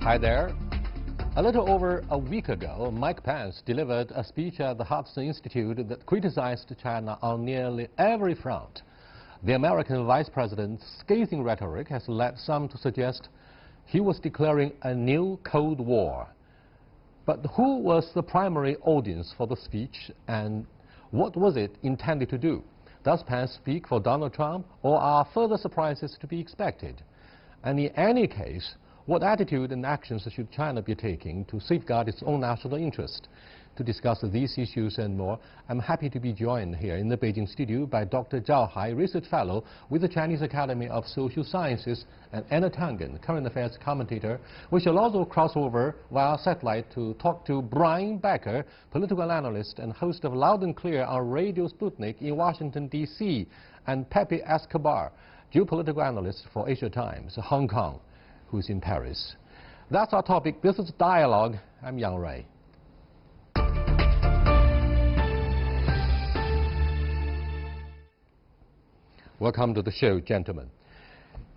Hi there. A little over a week ago, Mike Pence delivered a speech at the Hudson Institute that criticized China on nearly every front. The American vice president's scathing rhetoric has led some to suggest he was declaring a new Cold War. But who was the primary audience for the speech, and what was it intended to do? Does Pence speak for Donald Trump, or are further surprises to be expected? And in any case, what attitude and actions should China be taking to safeguard its own national interest? To discuss these issues and more, I'm happy to be joined here in the Beijing studio by Dr. Zhao Hai, Research Fellow with the Chinese Academy of Social Sciences, and Anna Tangen, Current Affairs Commentator. We shall also cross over via satellite to talk to Brian Becker, political analyst and host of Loud and Clear on Radio Sputnik in Washington, D.C., and Pepe Escobar, geopolitical analyst for Asia Times, Hong Kong, who's in Paris. That's our topic. This is Dialogue. I'm Yang Ray. Welcome to the show, gentlemen.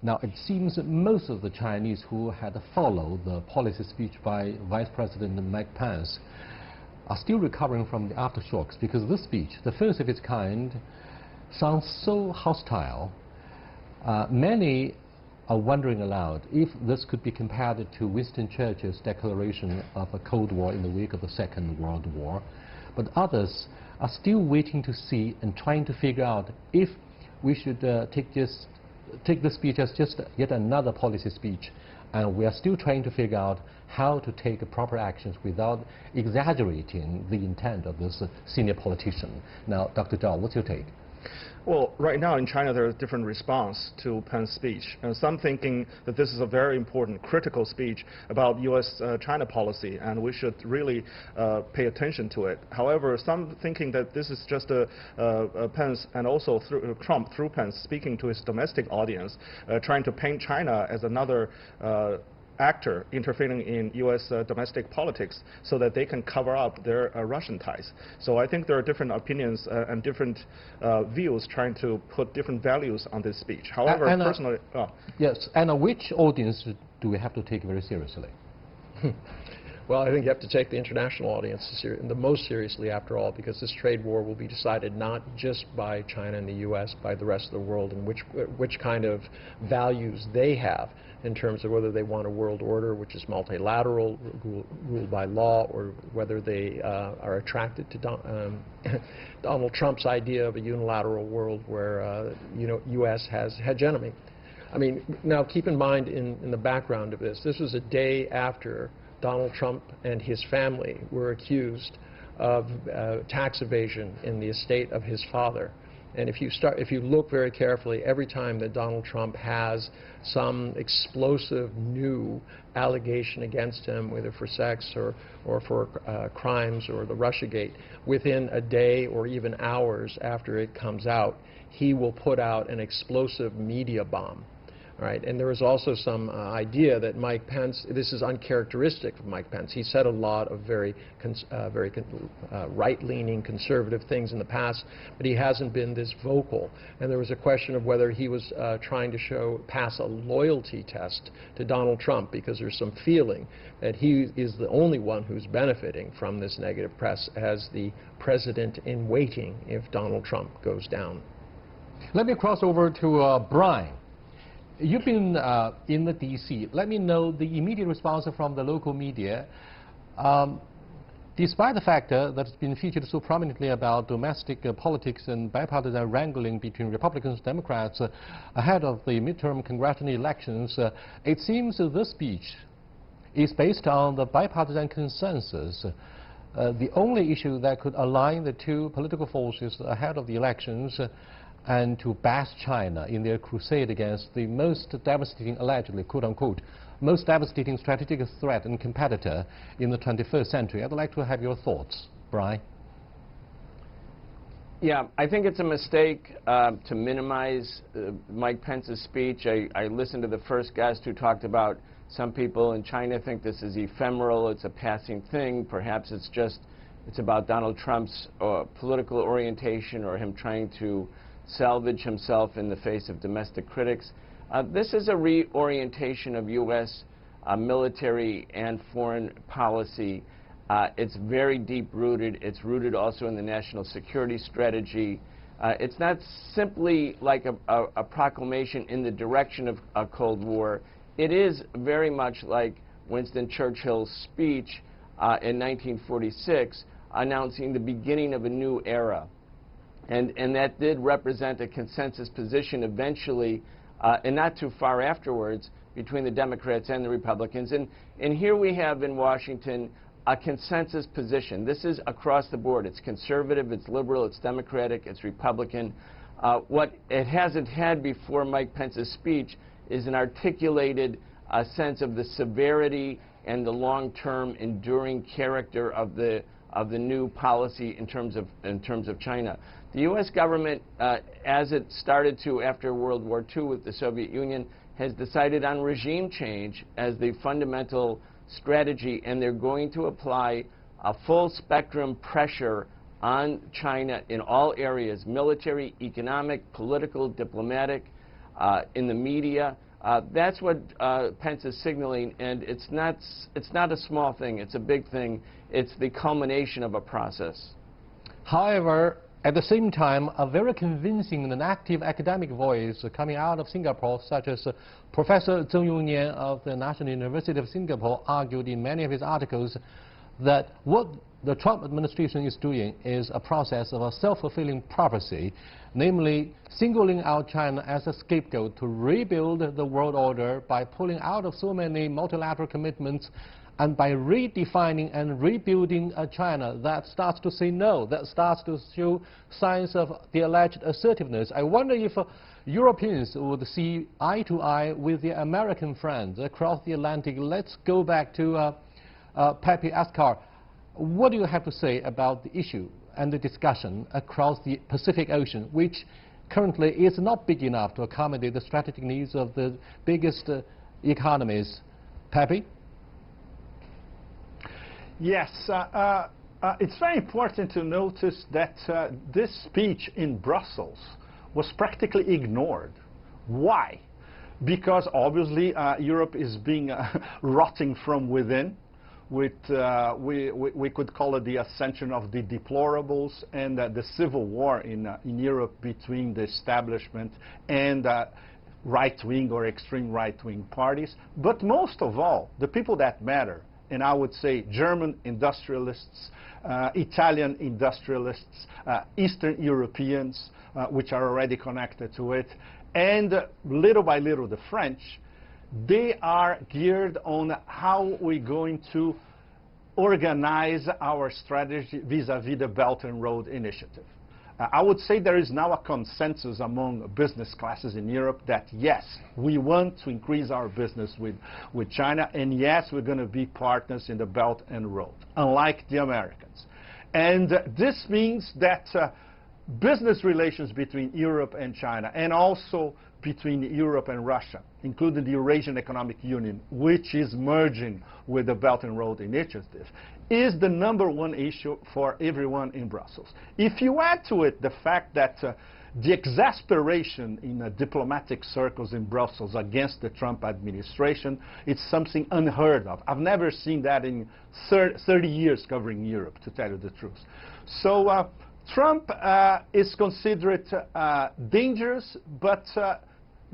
Now, it seems that most of the Chinese who had followed the policy speech by Vice President Mike Pence are still recovering from the aftershocks, because this speech, the first of its kind, sounds so hostile. Many are wondering aloud if this could be compared to Winston Churchill's declaration of a Cold War in the wake of the Second World War. But others are still waiting to see and trying to figure out if we should take the speech as just yet another policy speech, and we are still trying to figure out how to take proper actions without exaggerating the intent of this senior politician. Now, Dr. Zhao, what's your take? Well, right now in China there is different response to Pence's speech, and some thinking that this is a very important, critical speech about U.S.-China policy, and we should really pay attention to it. However, some thinking that this is just a Pence and also Trump through Pence speaking to his domestic audience, trying to paint China as another actor interfering in U.S. Domestic politics so that they can cover up their Russian ties. So I think there are different opinions and different views trying to put different values on this speech. However, personally... Yes, and which audience do we have to take very seriously? Well, I think you have to take the international audience the most seriously, after all, because this trade war will be decided not just by China and the U.S., by the rest of the world, and which kind of values they have in terms of whether they want a world order which is multilateral, ruled by law, or whether they are attracted to Donald Trump's idea of a unilateral world where U.S. has hegemony. I mean, now keep in mind in the background of this was a day after Donald Trump and his family were accused of tax evasion in the estate of his father. And if you look very carefully, every time that Donald Trump has some explosive new allegation against him, whether for sex or for crimes or the Russiagate, within a day or even hours after it comes out, he will put out an explosive media bomb. Right, and there is also some idea that Mike Pence, this is uncharacteristic of Mike Pence. He said a lot of very right-leaning, conservative things in the past, but he hasn't been this vocal. And there was a question of whether he was trying to pass a loyalty test to Donald Trump, because there's some feeling that he is the only one who's benefiting from this negative press as the president-in-waiting if Donald Trump goes down. Let me cross over to Brian. You've been in the D.C. Let me know the immediate response from the local media. Despite the fact that it's been featured so prominently about domestic politics and bipartisan wrangling between Republicans and Democrats ahead of the midterm congressional elections, it seems that this speech is based on the bipartisan consensus. The only issue that could align the two political forces ahead of the elections and to bash China in their crusade against the most devastating, allegedly, quote-unquote, most devastating strategic threat and competitor in the 21st century. I'd like to have your thoughts. Brian? Yeah, I think it's a mistake to minimize Mike Pence's speech. I listened to the first guest who talked about some people in China think this is ephemeral, it's a passing thing, perhaps it's about Donald Trump's political orientation or him trying to salvage himself in the face of domestic critics. This is a reorientation of U.S. military and foreign policy. It's very deep-rooted. It's rooted also in the national security strategy. It's not simply like a proclamation in the direction of a Cold War. It is very much like Winston Churchill's speech in 1946 announcing the beginning of a new era. And that did represent a consensus position eventually, and not too far afterwards, between the Democrats and the Republicans. And here we have in Washington a consensus position. This is across the board. It's conservative, it's liberal, it's Democratic, it's Republican. What it hasn't had before Mike Pence's speech is an articulated sense of the severity and the long-term enduring character of the new policy in terms of China. The U.S. government, as it started to after World War II with the Soviet Union, has decided on regime change as the fundamental strategy, and they're going to apply a full spectrum pressure on China in all areas: military, economic, political, diplomatic, in the media. That's what Pence is signaling, and it's not a small thing. It's a big thing. It's the culmination of a process. However, at the same time, a very convincing and active academic voice coming out of Singapore, such as Professor Zheng Yongnian of the National University of Singapore, argued in many of his articles that what the Trump administration is doing is a process of a self-fulfilling prophecy, namely singling out China as a scapegoat to rebuild the world order by pulling out of so many multilateral commitments and by redefining and rebuilding a China that starts to say no, that starts to show signs of the alleged assertiveness. I wonder if Europeans would see eye to eye with their American friends across the Atlantic. Let's go back to Pepe Ascar. What do you have to say about the issue and the discussion across the Pacific Ocean, which currently is not big enough to accommodate the strategic needs of the biggest economies? Pepe? Yes, it's very important to notice that this speech in Brussels was practically ignored. Why? Because obviously Europe is being rotting from within. With, we could call it the ascension of the deplorables and the civil war in Europe between the establishment and right-wing or extreme right-wing parties. But most of all, the people that matter, and I would say German industrialists, Italian industrialists, Eastern Europeans, which are already connected to it, and little by little the French, they are geared on how we're going to organize our strategy vis-à-vis the Belt and Road Initiative. I would say there is now a consensus among business classes in Europe that yes, we want to increase our business with China, and yes, we're going to be partners in the Belt and Road, unlike the Americans. And this means that business relations between Europe and China, and also between Europe and Russia, including the Eurasian Economic Union, which is merging with the Belt and Road Initiative, is the #1 issue for everyone in Brussels. If you add to it the fact that the exasperation in diplomatic circles in Brussels against the Trump administration, it's something unheard of. I've never seen that in 30 years covering Europe, to tell you the truth. So Trump is considered dangerous, but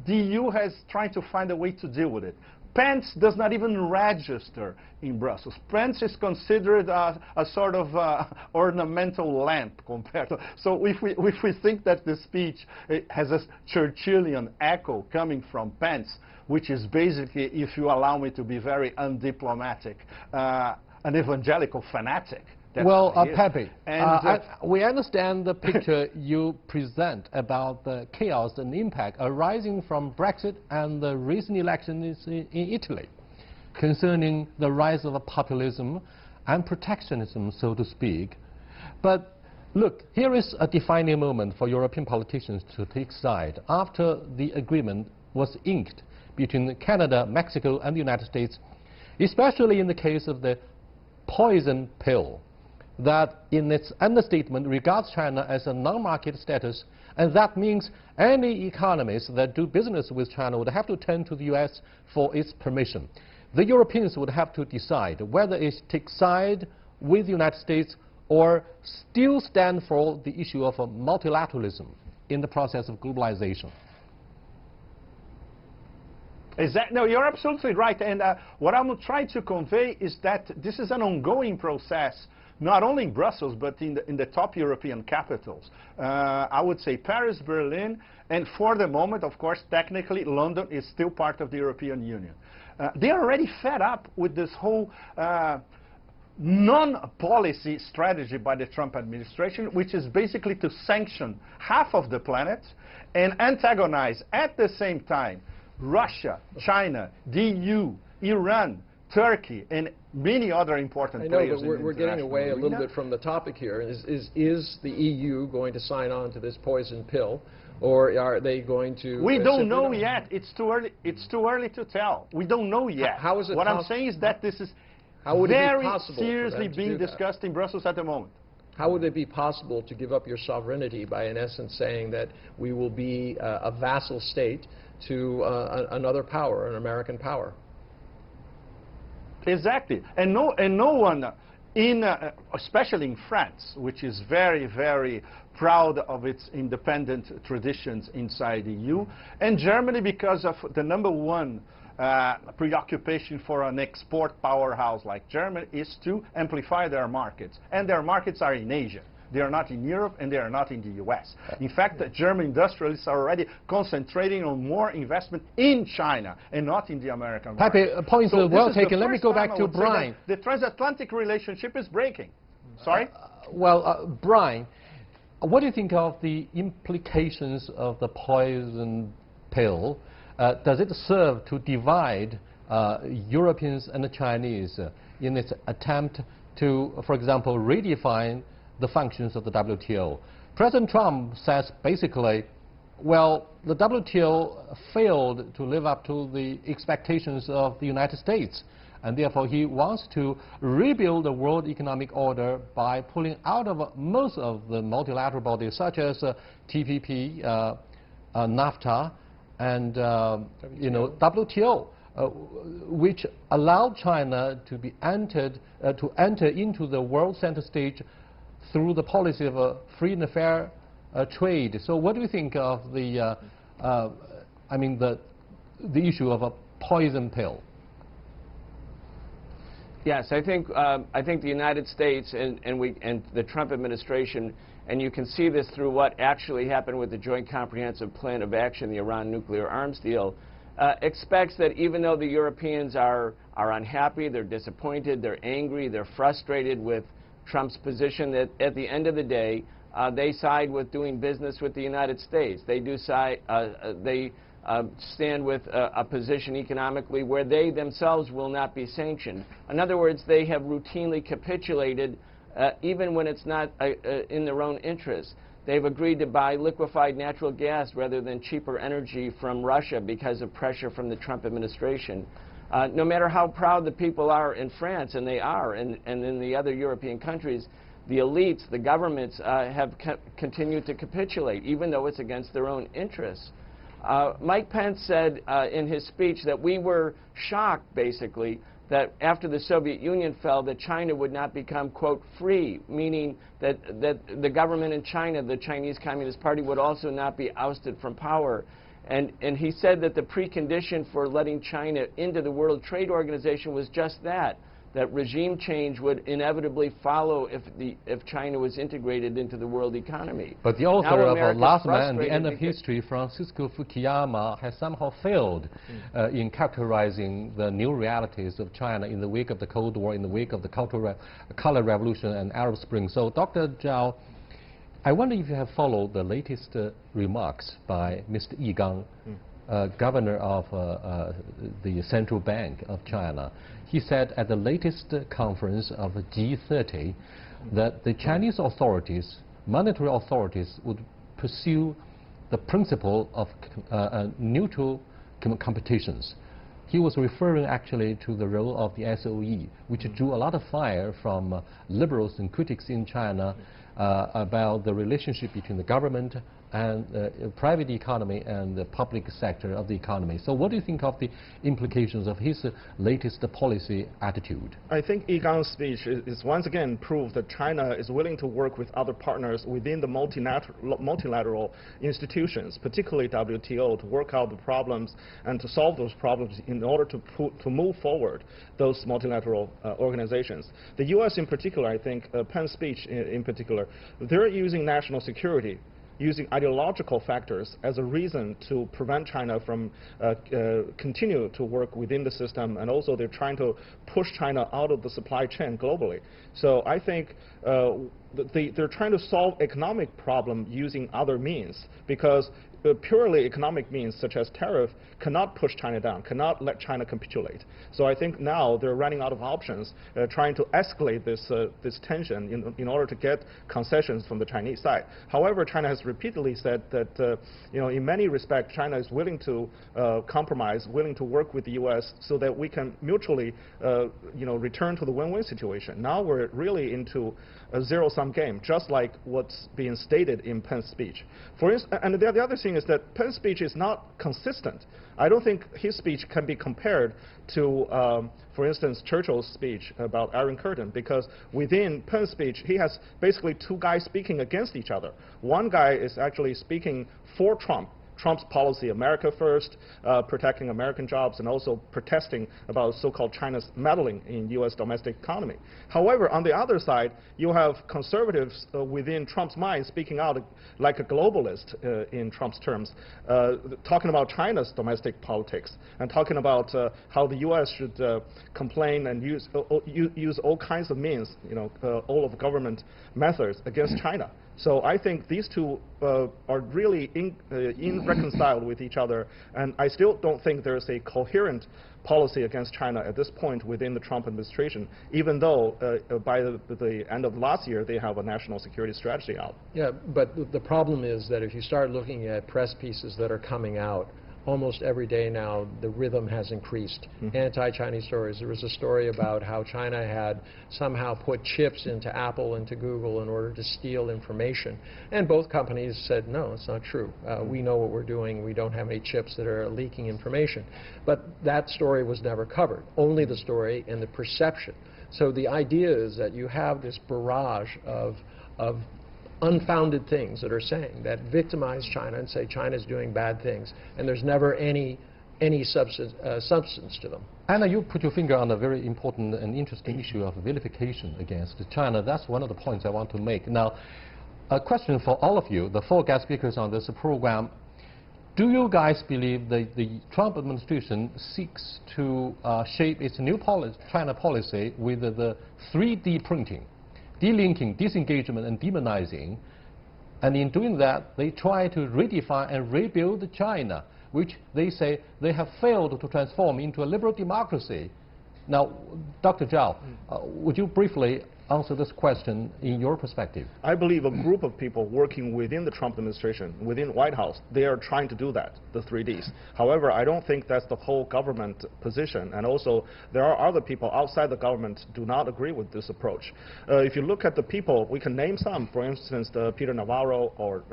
the EU has tried to find a way to deal with it. Pence does not even register in Brussels. Pence is considered a sort of ornamental lamp compared to. So if we think that the speech has a Churchillian echo coming from Pence, which is basically, if you allow me to be very undiplomatic, an evangelical fanatic. Well, Pepe, we understand the picture you present about the chaos and impact arising from Brexit and the recent elections in Italy concerning the rise of populism and protectionism, so to speak. But look, here is a defining moment for European politicians to take side. After the agreement was inked between Canada, Mexico, and the United States, especially in the case of the poison pill, that in its understatement regards China as a non-market status, and that means any economies that do business with China would have to turn to the US for its permission. the Europeans would have to decide whether it takes side with the United States or still stand for the issue of multilateralism in the process of globalization. No, you're absolutely right. And what I'm trying to convey is that this is an ongoing process, not only in Brussels, but in the top European capitals. I would say Paris, Berlin, and for the moment, of course, technically, London is still part of the European Union. They are already fed up with this whole non-policy strategy by the Trump administration, which is basically to sanction half of the planet and antagonize at the same time Russia, China, the EU, Iran, Turkey, and many other important players. I know, but we're getting away a little bit from the topic here. Is the EU going to sign on to this poison pill, or are they going to? We don't know yet. It's too early. It's too early to tell. We don't know yet. How is it? What I'm saying is that this is very seriously being discussed in Brussels at the moment. How would it be possible to give up your sovereignty by, in essence, saying that we will be a vassal state to another power, an American power? Exactly, and no one, especially in France, which is very, very proud of its independent traditions inside the EU, and Germany, because of the #1 preoccupation for an export powerhouse like Germany, is to amplify their markets, and their markets are in Asia. They are not in Europe, and they are not in the US. In fact, the German industrialists are already concentrating on more investment in China and not in the American market. Points well taken. Let me go back to Brian. The transatlantic relationship is breaking. Sorry? Brian, what do you think of the implications of the poison pill? Does it serve to divide Europeans and the Chinese in its attempt to, for example, redefine the functions of the WTO? President Trump says basically, well, the WTO failed to live up to the expectations of the United States, and therefore he wants to rebuild the world economic order by pulling out of most of the multilateral bodies such as TPP, NAFTA, and WTO, which allowed China to be enter into the world center stage through the policy of free and fair trade. So what do you think of the issue of a poison pill? Yes, I think the United States and the Trump administration, and you can see this through what actually happened with the Joint Comprehensive Plan of Action, the Iran nuclear arms deal, expects that even though the Europeans are unhappy, they're disappointed, they're angry, they're frustrated with Trump's position, that at the end of the day, they side with doing business with the United States. They do side, stand with a position economically where they themselves will not be sanctioned. In other words, they have routinely capitulated even when it's not in their own interest. They've agreed to buy liquefied natural gas rather than cheaper energy from Russia because of pressure from the Trump administration. No matter how proud the people are in France, and they are, and in the other European countries, the elites, the governments have continued to capitulate, even though it's against their own interests. Mike Pence said in his speech that we were shocked, basically, that after the Soviet Union fell, that China would not become, quote, free, meaning that the government in China, the Chinese Communist Party, would also not be ousted from power. And he said that the precondition for letting China into the World Trade Organization was just that regime change would inevitably follow if China was integrated into the world economy. But the author of Last Man and the End of History, Francisco Fukuyama, has somehow failed in characterizing the new realities of China in the wake of the Cold War, in the wake of the Color Revolution and Arab Spring. So, Dr. Zhao, I wonder if you have followed the latest remarks by Mr. Yi Gang, governor of the Central Bank of China. He said at the latest conference of G30 that the Chinese authorities, monetary authorities, would pursue the principle of neutral competitions. He was referring actually to the role of the SOE, which drew a lot of fire from liberals and critics in China, about the relationship between the government and private economy and the public sector of the economy. So what do you think of the implications of his latest policy attitude? I think Yi Gang's speech is once again proof that China is willing to work with other partners within the multilateral institutions, particularly WTO, to work out the problems and to solve those problems in order to move forward those multilateral organizations. The U.S. in particular, I think, Pence's speech in particular, they're using national security, using ideological factors as a reason to prevent China from continue to work within the system, and also they're trying to push China out of the supply chain globally. So I think they're trying to solve economic problem using other means, because purely economic means such as tariff cannot push China down, cannot let China capitulate. So I think now they're running out of options, trying to escalate this tension in order to get concessions from the Chinese side. However, China has repeatedly said that in many respects China is willing to compromise, willing to work with the U.S. so that we can mutually return to the win-win situation. Now we're really into a zero-sum game, just like what's being stated in Pence's speech. And the other thing is that Pence's speech is not consistent. I don't think his speech can be compared to, for instance, Churchill's speech about Iron Curtain, because within Pence's speech, he has basically two guys speaking against each other. One guy is actually speaking for Trump's policy, America first, protecting American jobs, and also protesting about so-called China's meddling in U.S. domestic economy. However, on the other side, you have conservatives within Trump's mind speaking out like a globalist in Trump's terms, talking about China's domestic politics and talking about how the U.S. should complain and use all kinds of means, all of government methods against China. So I think these two are really irreconciled with each other, and I still don't think there's a coherent policy against China at this point within the Trump administration, even though by the end of last year they have a national security strategy out. Yeah, but the problem is that if you start looking at press pieces that are coming out, almost every day now, the rhythm has increased. Anti-Chinese stories. There was a story about how China had somehow put chips into Apple, into Google, in order to steal information. And both companies said, no, it's not true. We know what we're doing. We don't have any chips that are leaking information. But that story was never covered, only the story and the perception. So the idea is that you have this barrage of unfounded things that are saying, that victimize China and say China's doing bad things, and there's never any substance to them. Anna, you put your finger on a very important and interesting issue of vilification against China. That's one of the points I want to make. Now, a question for all of you, the four guest speakers on this program. Do you guys believe the Trump administration seeks to shape its new China policy with the 3D printing? Delinking, disengagement, and demonizing, and in doing that, they try to redefine and rebuild China, which they say they have failed to transform into a liberal democracy. Now, Dr. Zhao, would you briefly answer this question in your perspective? I believe a group of people working within the Trump administration, within the White House, they are trying to do that, the 3Ds. However, I don't think that's the whole government position, and also there are other people outside the government do not agree with this approach. If you look at the people, we can name some, for instance, Peter Navarro or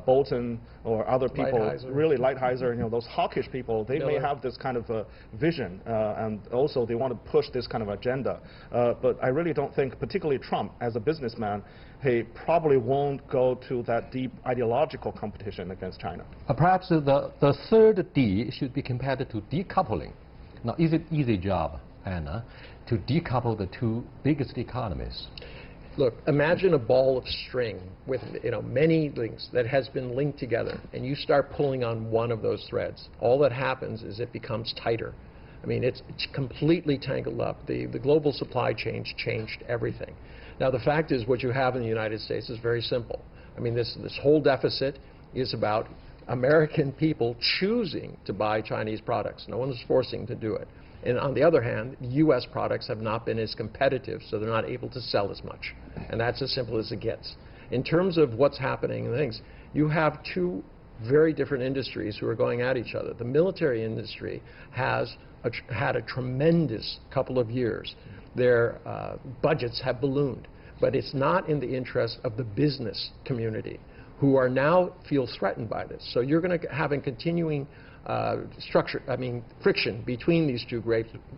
Bolton or other people, Lighthizer, those hawkish people, they may have this kind of vision, and also they want to push this kind of agenda. But I really don't think, particularly Trump, as a businessman, he probably won't go to that deep ideological competition against China. Perhaps the third D should be compared to decoupling. Now, is it easy job, Anna, to decouple the two biggest economies? Look, imagine a ball of string with many links that has been linked together, and you start pulling on one of those threads. All that happens is it becomes tighter. I mean, it's completely tangled up. The global supply chain changed everything. Now, the fact is what you have in the United States is very simple. I mean, this whole deficit is about American people choosing to buy Chinese products. No one is forcing to do it. And on the other hand, U.S. products have not been as competitive, so they're not able to sell as much. And that's as simple as it gets. In terms of what's happening and things, you have two very different industries who are going at each other. The military industry has had a tremendous couple of years. Their budgets have ballooned. but it's not in the interest of the business community, who are now feel threatened by this. So you're going to have a continuing friction between these two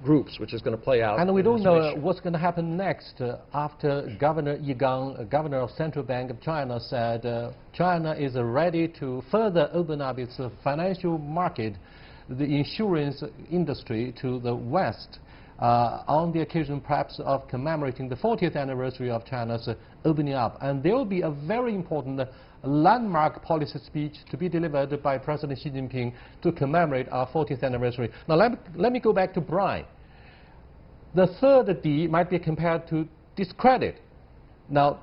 groups, which is going to play out. And we don't know what's going to happen next after Governor Yigang, governor of Central Bank of China, said China is ready to further open up its financial market, the insurance industry, to the West, on the occasion perhaps of commemorating the 40th anniversary of China's opening up. And there will be a very important landmark policy speech to be delivered by President Xi Jinping to commemorate our 40th anniversary. Now let me go back to Brian. The third D might be compared to discredit. Now,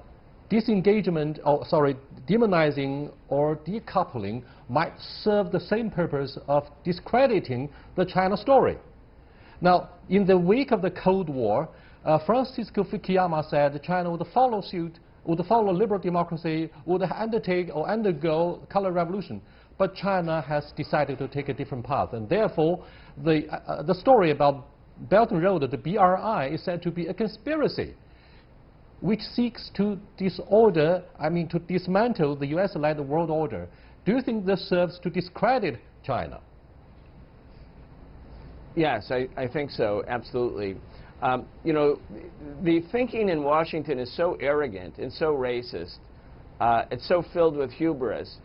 disengagement, or sorry, demonizing or decoupling might serve the same purpose of discrediting the China story. Now, in the wake of the Cold War, Francisco Fukuyama said China would follow suit, would follow liberal democracy, would undertake or undergo color revolution. But China has decided to take a different path, and therefore the story about Belt and Road, the BRI, is said to be a conspiracy which seeks to to dismantle the US-led world order. Do you think this serves to discredit China? Yes, I think so, absolutely. You know, the thinking in Washington is so arrogant and so racist. It's so filled with hubris.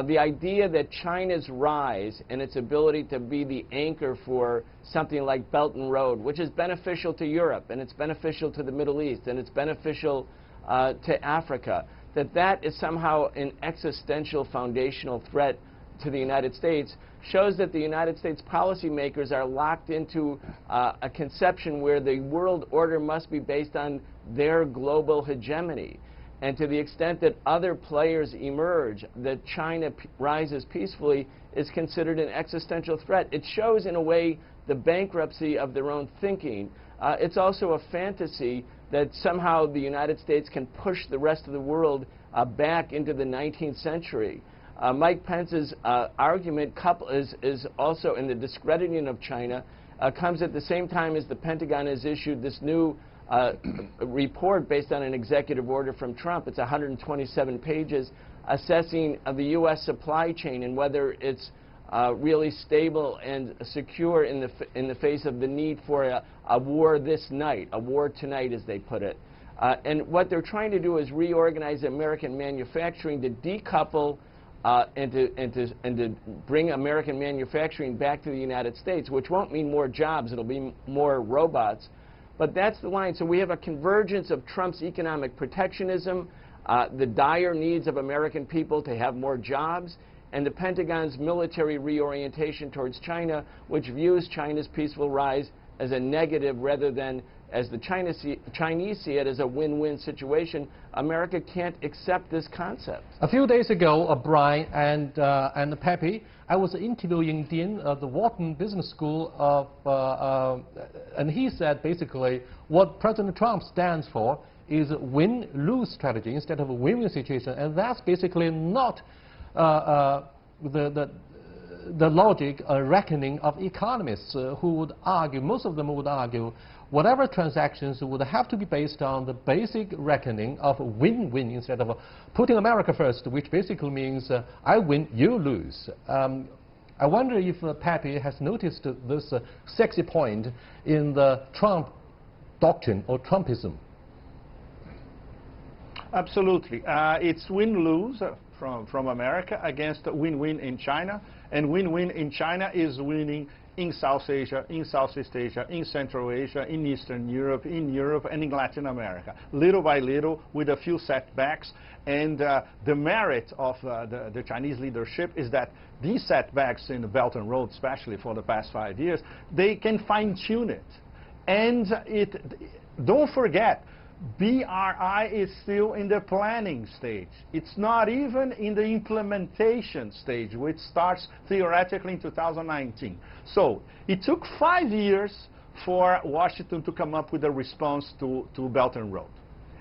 The idea that China's rise and its ability to be the anchor for something like Belt and Road, which is beneficial to Europe, and it's beneficial to the Middle East, and it's beneficial to Africa, that is somehow an existential foundational threat to the United States, shows that the United States policymakers are locked into a conception where the world order must be based on their global hegemony. And to the extent that other players emerge, that China rises peacefully is considered an existential threat. It shows, in a way, the bankruptcy of their own thinking. It's also a fantasy that somehow the United States can push the rest of the world back into the 19th century. Mike Pence's argument is also in the discrediting of China, comes at the same time as the Pentagon has issued this new report based on an executive order from Trump. It's 127 pages assessing the U.S. supply chain and whether it's really stable and secure in the face of the need for a war this night, a war tonight, as they put it. And what they're trying to do is reorganize American manufacturing to decouple and to bring American manufacturing back to the United States, which won't mean more jobs. It'll be more robots. But that's the line. So we have a convergence of Trump's economic protectionism, the dire needs of American people to have more jobs, and the Pentagon's military reorientation towards China, which views China's peaceful rise as a negative rather than as the Chinese see it as a win-win situation. America can't accept this concept. A few days ago, Brian and Pepe, I was interviewing Dean of the Wharton Business School and he said basically what President Trump stands for is a win-lose strategy instead of a win-win situation, and that's basically not the logic reckoning of economists who would argue, most of them would argue, whatever transactions would have to be based on the basic reckoning of win-win instead of putting America first, which basically means I win, you lose. I wonder if Pepe has noticed this sexy point in the Trump doctrine or Trumpism. Absolutely. It's win-lose from America against win-win in China, and win-win in China is winning in South Asia, in Southeast Asia, in Central Asia, in Eastern Europe, and in Latin America, little by little with a few setbacks. And the merit of the Chinese leadership is that these setbacks in the Belt and Road, especially for the past 5 years, they can fine-tune it. And don't forget, BRI is still in the planning stage. It's not even in the implementation stage, which starts theoretically in 2019. So it took 5 years for Washington to come up with a response to Belt and Road.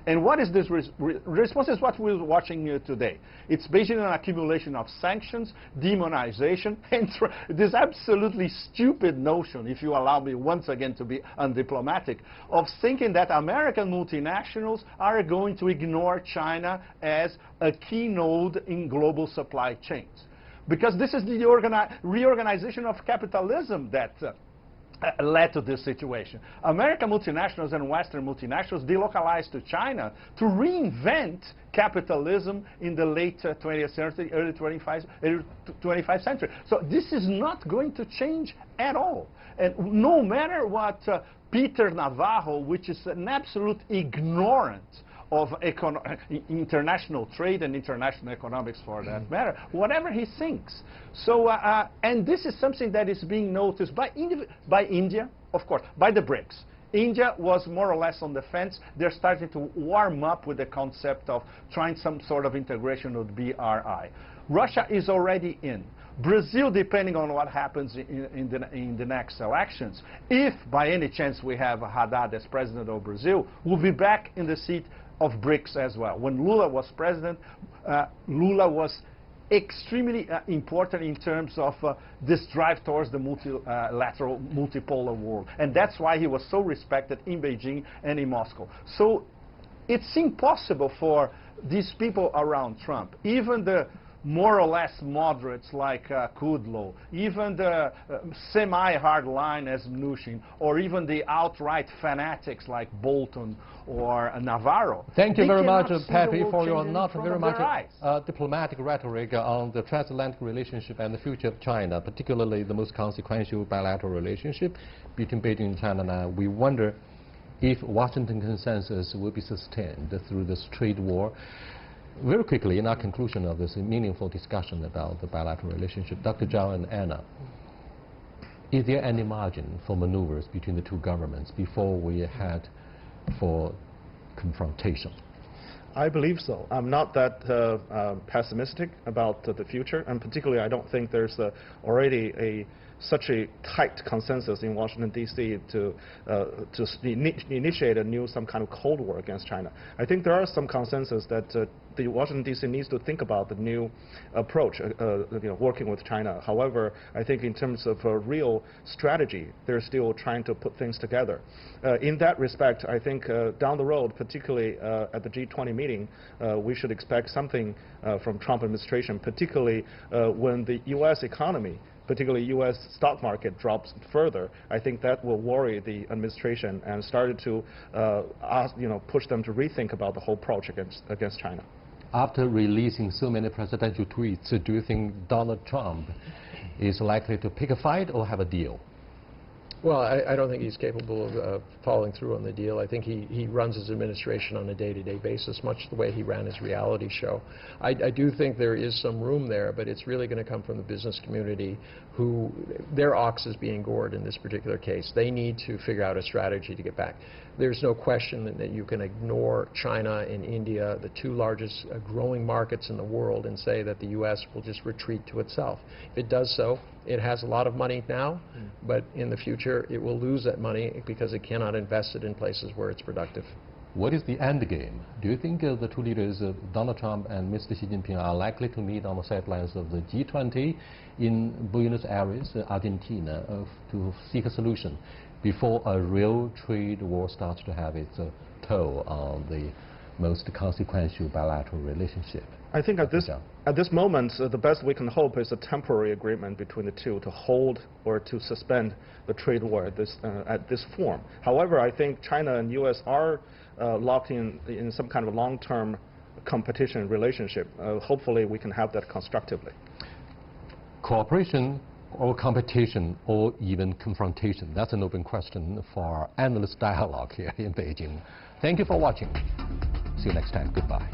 And what is this response? Is what we're watching today. It's based on an accumulation of sanctions, demonization, and this absolutely stupid notion, if you allow me once again to be undiplomatic, of thinking that American multinationals are going to ignore China as a key node in global supply chains. Because this is the reorganization of capitalism that led to this situation. American multinationals and Western multinationals delocalized to China to reinvent capitalism in the late 20th century, early 25th century. So this is not going to change at all. And no matter what Peter Navarro, which is an absolute ignorant of international trade and international economics for that matter, whatever he thinks. So, and this is something that is being noticed by India, of course, by the BRICS. India was more or less on the fence. They're starting to warm up with the concept of trying some sort of integration with BRI. Russia is already in. Brazil, depending on what happens in the next elections, if by any chance we have Haddad as president of Brazil, will be back in the seat of BRICS as well. When Lula was president, Lula was extremely important in terms of this drive towards the multilateral, multipolar world. And that's why he was so respected in Beijing and in Moscow. So it's impossible for these people around Trump, even the more or less moderates like Kudlow, even the semi-hard line as Mnuchin, or even the outright fanatics like Bolton or Navarro. Thank you very much, Pepe, for your not very much diplomatic rhetoric on the transatlantic relationship and the future of China, particularly the most consequential bilateral relationship between Beijing and China now. We wonder if Washington consensus will be sustained through this trade war. Very quickly, in our conclusion of this meaningful discussion about the bilateral relationship, Dr. Zhao and Anna, is there any margin for maneuvers between the two governments before we head for confrontation? I believe so. I'm not that pessimistic about the future, and particularly I don't think there's already such a tight consensus in Washington, D.C. to initiate some kind of Cold War against China. I think there are some consensus that the Washington, D.C. needs to think about the new approach, working with China. However, I think in terms of real strategy, they're still trying to put things together. In that respect, I think down the road, particularly at the G20 meeting, we should expect something from Trump administration, particularly when the U.S. economy, particularly U.S. stock market, drops further. I think that will worry the administration and started to push them to rethink about the whole approach against China. After releasing so many presidential tweets, do you think Donald Trump is likely to pick a fight or have a deal? Well, I don't think he's capable of following through on the deal. I think he runs his administration on a day-to-day basis, much the way he ran his reality show. I do think there is some room there, but it's really going to come from the business community, who their ox is being gored in this particular case. They need to figure out a strategy to get back. There's no question that you can ignore China and India, the two largest growing markets in the world, and say that the U.S. will just retreat to itself. If it does so, it has a lot of money now, but in the future it will lose that money because it cannot invest it in places where it's productive. What is the end game? Do you think the two leaders, Donald Trump and Mr. Xi Jinping, are likely to meet on the sidelines of the G20 in Buenos Aires, Argentina, to seek a solution before a real trade war starts to have its toll on the most consequential bilateral relationship? I think at this moment, the best we can hope is a temporary agreement between the two to hold or to suspend the trade war at this form. However, I think China and U.S. are locked in some kind of long-term competition relationship. Hopefully, we can have that constructively. Cooperation or competition or even confrontation? That's an open question for endless dialogue here in Beijing. Thank you for watching. See you next time. Goodbye.